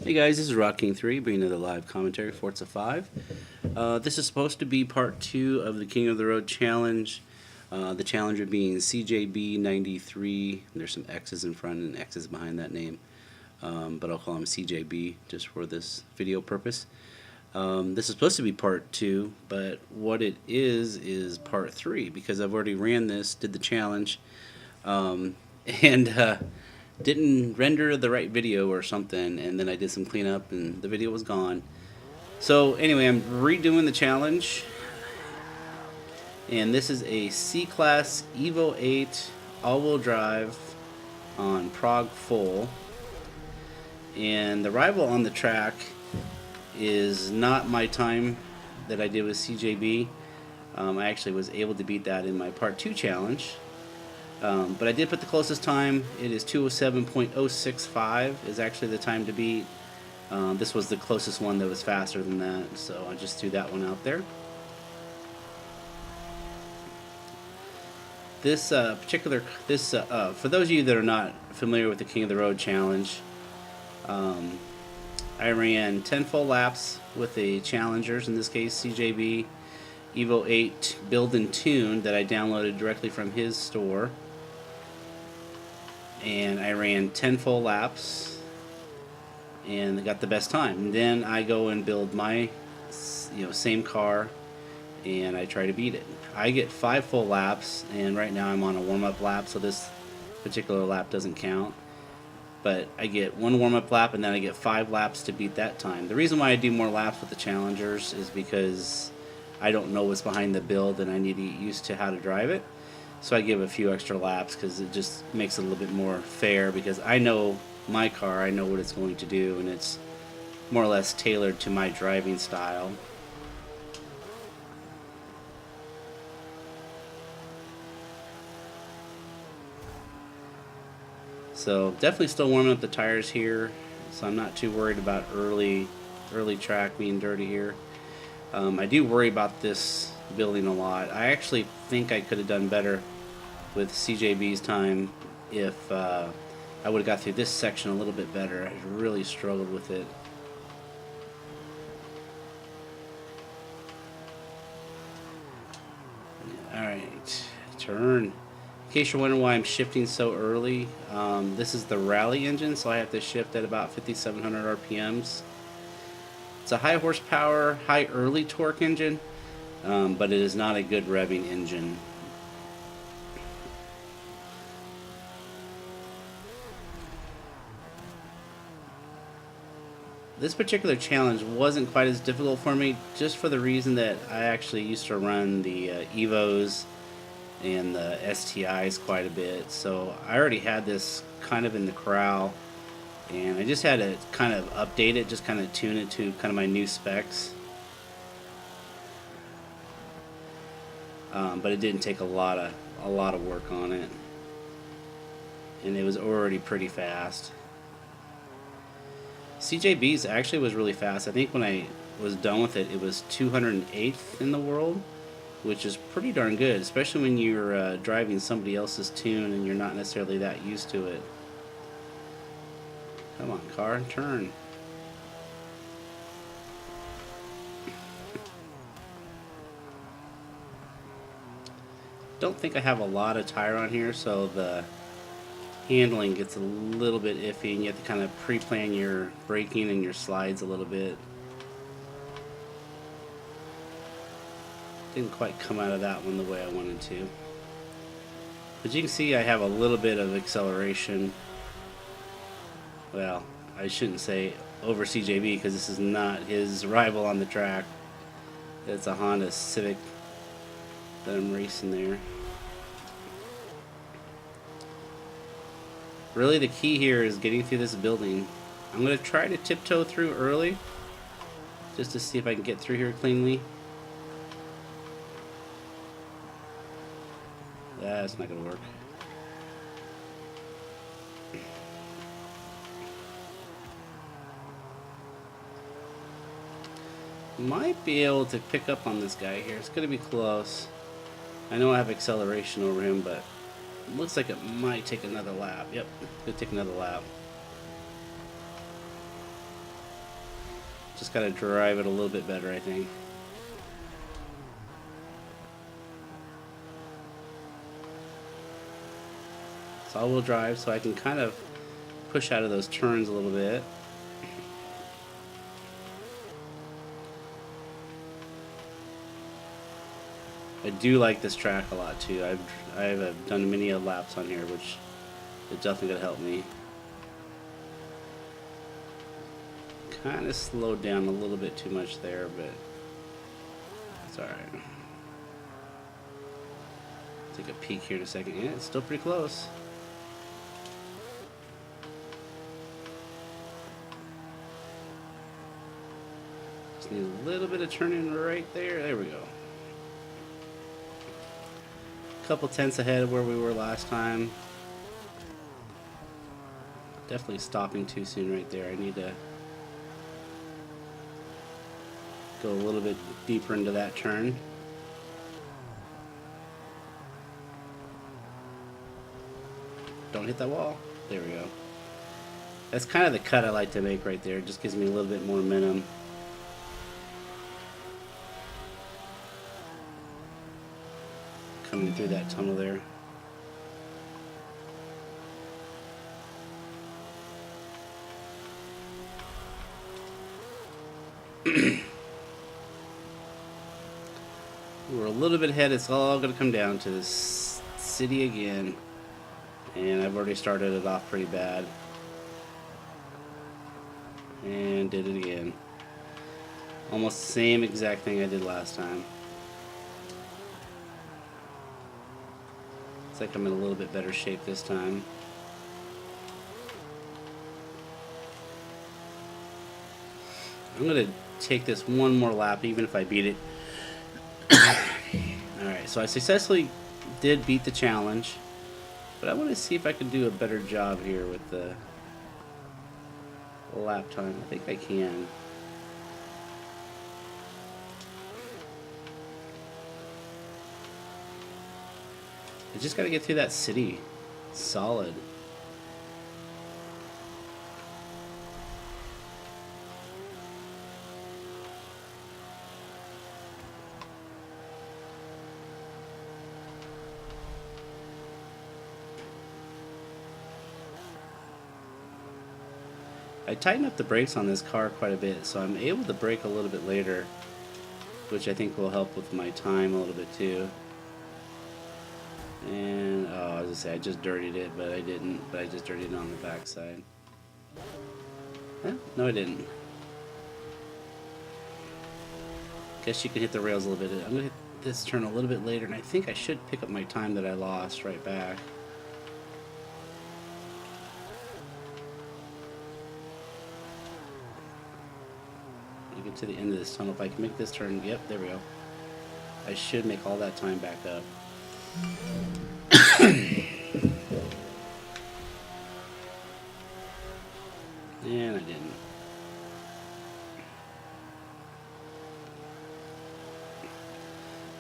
Hey guys, this is Rock King 3 bringing another live commentary, Forza 5. This is supposed to be part 2 of the King of the Road challenge. The challenger being CJB 93. There's some X's in front and X's behind that name. But I'll call him CJB just for this video purpose. This is supposed to be part 2, but what it is part 3 because I've already ran this, did the challenge, and didn't render the right video or something, and then I did some cleanup and the video was gone. So anyway, I'm redoing the challenge, and this is a C-Class EVO 8 all-wheel drive on Prague full, and the rival on the track is not my time that I did with CJB. I actually was able to beat that in my part 2 challenge. But I did put the closest time. It is 207.065 is actually the time to beat. This was the closest one that was faster than that, so I just threw that one out there. This for those of you that are not familiar with the King of the Road challenge, I ran 10 full laps with the challengers, in this case CJB EVO 8 build and tune that I downloaded directly from his store. And I ran 10 full laps and got the best time. And then I go and build my same car and I try to beat it. I get 5 full laps, and right now I'm on a warm-up lap, so this particular lap doesn't count. But I get 1 warm-up lap and then I get 5 laps to beat that time. The reason why I do more laps with the challengers is because I don't know what's behind the build and I need to get used to how to drive it. So I give a few extra laps because it just makes it a little bit more fair, because I know my car, I know what it's going to do, and it's more or less tailored to my driving style. So definitely still warming up the tires here, so I'm not too worried about early track being dirty here. I do worry about this building a lot. I actually think I could have done better with CJB's time if I would have got through this section a little bit better. I really struggled with it. Alright, turn. In case you're wondering why I'm shifting so early, this is the rally engine, so I have to shift at about 5,700 RPMs. It's a high horsepower, high early torque engine, but it is not a good revving engine. This particular challenge wasn't quite as difficult for me, just for the reason that I actually used to run the EVOs and the STIs quite a bit, so I already had this kind of in the corral, and I just had to kind of update it, just kind of tune it to kind of my new specs. But it didn't take a lot of work on it, and it was already pretty fast. CJB's actually was really fast. I think when I was done with it, it was 208th in the world, which is pretty darn good, especially when you're driving somebody else's tune and you're not necessarily that used to it. Come on, car, turn. Don't think I have a lot of tire on here, so the handling gets a little bit iffy, and you have to kind of pre-plan your braking and your slides a little bit. Didn't quite come out of that one the way I wanted to. But you can see I have a little bit of acceleration. Well, I shouldn't say over CJB, because this is not his rival on the track. It's a Honda Civic that I'm racing there. Really, the key here is getting through this building. I'm going to try to tiptoe through early, just to see if I can get through here cleanly. That's not going to work. Might be able to pick up on this guy here. It's going to be close. I know I have acceleration over him, but looks like it might take another lap. Yep, could take another lap. Just gotta drive it a little bit better, I think. It's all-wheel drive, so I can kind of push out of those turns a little bit. I do like this track a lot too. I've done many laps on here, which is definitely gonna help me. Kind of slowed down a little bit too much there, but it's alright. Take a peek here in a second. Yeah, it's still pretty close. Just need a little bit of turning right there. There we go. Couple tenths ahead of where we were last time. Definitely stopping too soon right there. I need to go a little bit deeper into that turn. Don't hit that wall. There we go. That's kind of the cut I like to make right there. It just gives me a little bit more momentum. Coming through that tunnel there. We're a little bit ahead. It's all going to come down to this city again. And I've already started it off pretty bad. And did it again. Almost the same exact thing I did last time. Looks like I'm in a little bit better shape this time. I'm going to take this one more lap, even if I beat it. Alright, so I successfully did beat the challenge. But I want to see if I can do a better job here with the lap time. I think I can. I just got to get through that city. Solid. I tightened up the brakes on this car quite a bit, so I'm able to brake a little bit later, which I think will help with my time a little bit too. And, oh, I was gonna say, I just dirtied it, but I didn't. But I just dirtied it on the backside. Eh, no, I didn't. Guess you can hit the rails a little bit. I'm gonna hit this turn a little bit later, and I think I should pick up my time that I lost right back. Get to the end of this tunnel. If I can make this turn, yep, there we go. I should make all that time back up. And I didn't.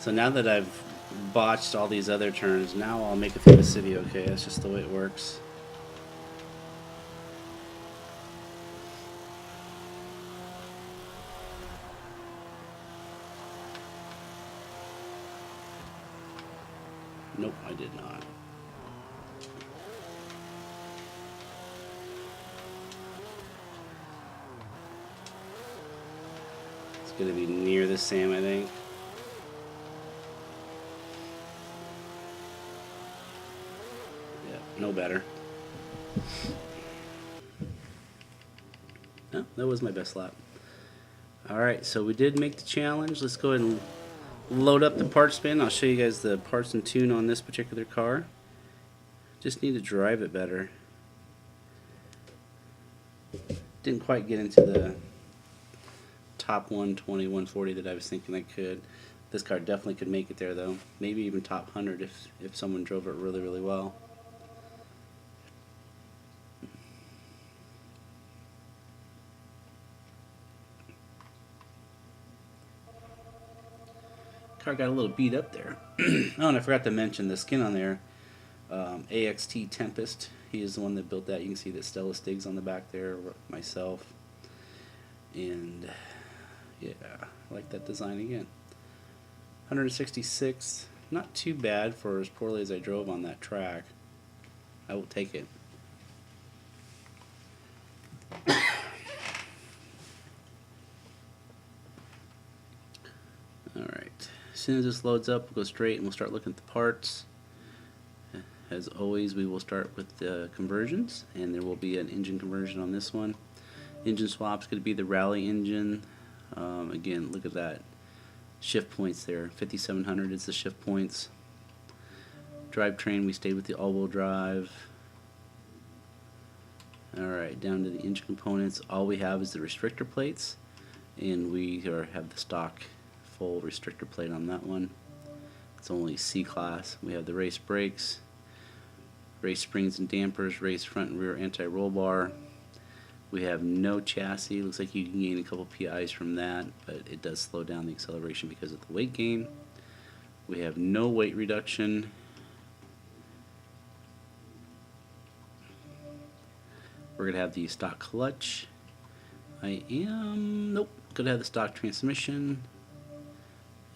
So now that I've botched all these other turns, now I'll make it through the city okay. That's just the way it works. Nope, I did not. It's going to be near the same, I think. Yeah, no better. No, that was my best lap. Alright, so we did make the challenge. Let's go ahead and load up the parts bin. I'll show you guys the parts and tune on this particular car. Just need to drive it better. Didn't quite get into the top 120, 140 that I was thinking I could. This car definitely could make it there though. Maybe even top 100 if someone drove it really, really well. Car got a little beat up there. Oh, and I forgot to mention the skin on there. AXT Tempest. He is the one that built that. You can see the Stella Stiggs on the back there. Myself. And yeah, I like that design again. 166, not too bad for as poorly as I drove on that track. I will take it. Alright, as soon as this loads up, we'll go straight and we'll start looking at the parts. As always, we will start with the conversions, and there will be an engine conversion on this one. Engine swap's going to be the Rally engine. Again, look at that. Shift points there. 5700 is the shift points. Drivetrain, we stayed with the all-wheel drive. Alright, down to the engine components. All we have is the restrictor plates, and we have the stock full restrictor plate on that one. It's only C-class. We have the race brakes, race springs and dampers, race front and rear anti-roll bar. We have no chassis. Looks like you can gain a couple PIs from that, but it does slow down the acceleration because of the weight gain. We have no weight reduction. We're going to have the stock clutch. Nope, going to have the stock transmission,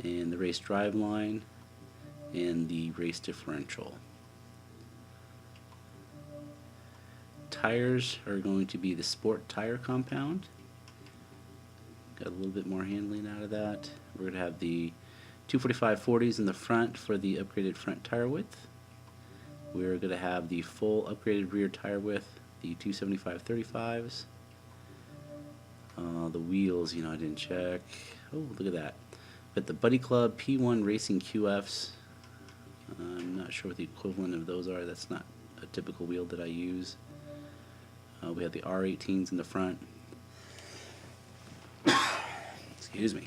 and the race drive line, and the race differential. Tires are going to be the sport tire compound. Got a little bit more handling out of that. We're going to have the 245/40s in the front for the upgraded front tire width. We're going to have the full upgraded rear tire width, the 275/35s. The wheels, I didn't check. Oh, look at that. But the Buddy Club P1 Racing QFs, I'm not sure what the equivalent of those are. That's not a typical wheel that I use. We have the R18s in the front. Excuse me.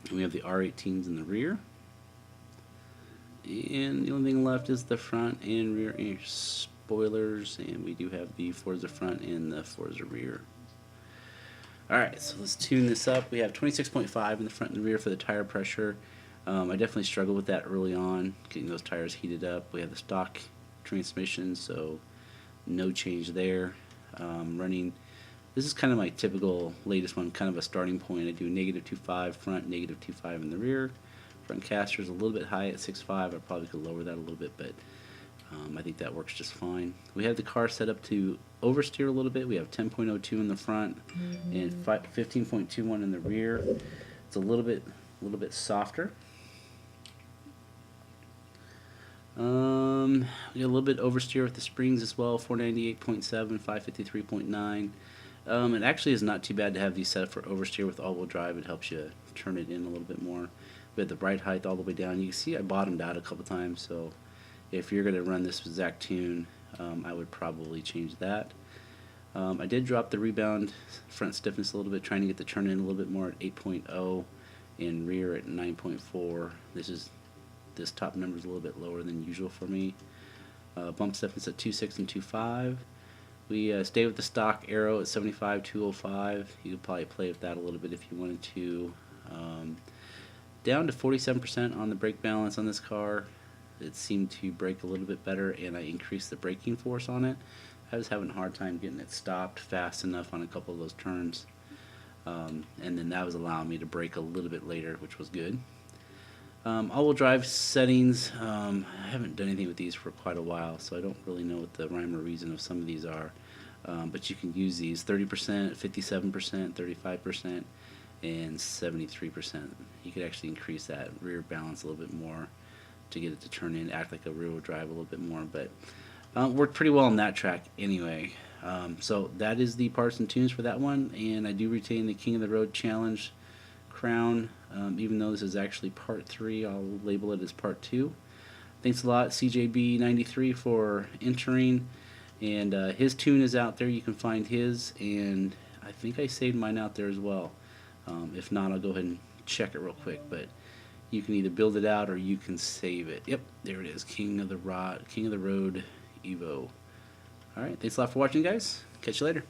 And we have the R18s in the rear. And the only thing left is the front and rear spoilers, and we do have the Forza front and the Forza rear. Alright, so let's tune this up. We have 26.5 in the front and the rear for the tire pressure. I definitely struggled with that early on, getting those tires heated up. We have the stock transmission, so no change there. This is kind of my typical latest one, kind of a starting point. I do -2.5 front, -2.5 in the rear. Front caster is a little bit high at 6.5. I probably could lower that a little bit, but I think that works just fine. We have the car set up to oversteer a little bit. We have 10.02 in the front and 15.21 in the rear. It's a little bit softer. We got a little bit oversteer with the springs as well. 498.7, 553.9. It actually is not too bad to have these set up for oversteer with all-wheel drive. It helps you turn it in a little bit more. We have the ride height all the way down. You can see I bottomed out a couple times, so if you're going to run this exact tune, I would probably change that. I did drop the rebound front stiffness a little bit, trying to get the turn in a little bit more at 8.0 and rear at 9.4. This top number is a little bit lower than usual for me. Bump stiffness at 2.6 and 2.5. We stay with the stock arrow at 75, 205. You could probably play with that a little bit if you wanted to. Down to 47% on the brake balance on this car. It seemed to brake a little bit better, and I increased the braking force on it. I was having a hard time getting it stopped fast enough on a couple of those turns. And then that was allowing me to brake a little bit later, which was good. All-wheel drive settings, I haven't done anything with these for quite a while, so I don't really know what the rhyme or reason of some of these are. But you can use these 30%, 57%, 35%, and 73%. You could actually increase that rear balance a little bit more to get it to turn in, act like a rear-wheel drive a little bit more, but worked pretty well on that track anyway. So that is the parts and tunes for that one, and I do retain the King of the Road Challenge crown. Even though this is actually part 3, I'll label it as part 2. Thanks a lot, CJB 93, for entering, and his tune is out there. You can find his, and I think I saved mine out there as well. If not, I'll go ahead and check it real quick, but you can either build it out or you can save it. Yep, there it is, King of the Road EVO. Alright, thanks a lot for watching, guys. Catch you later.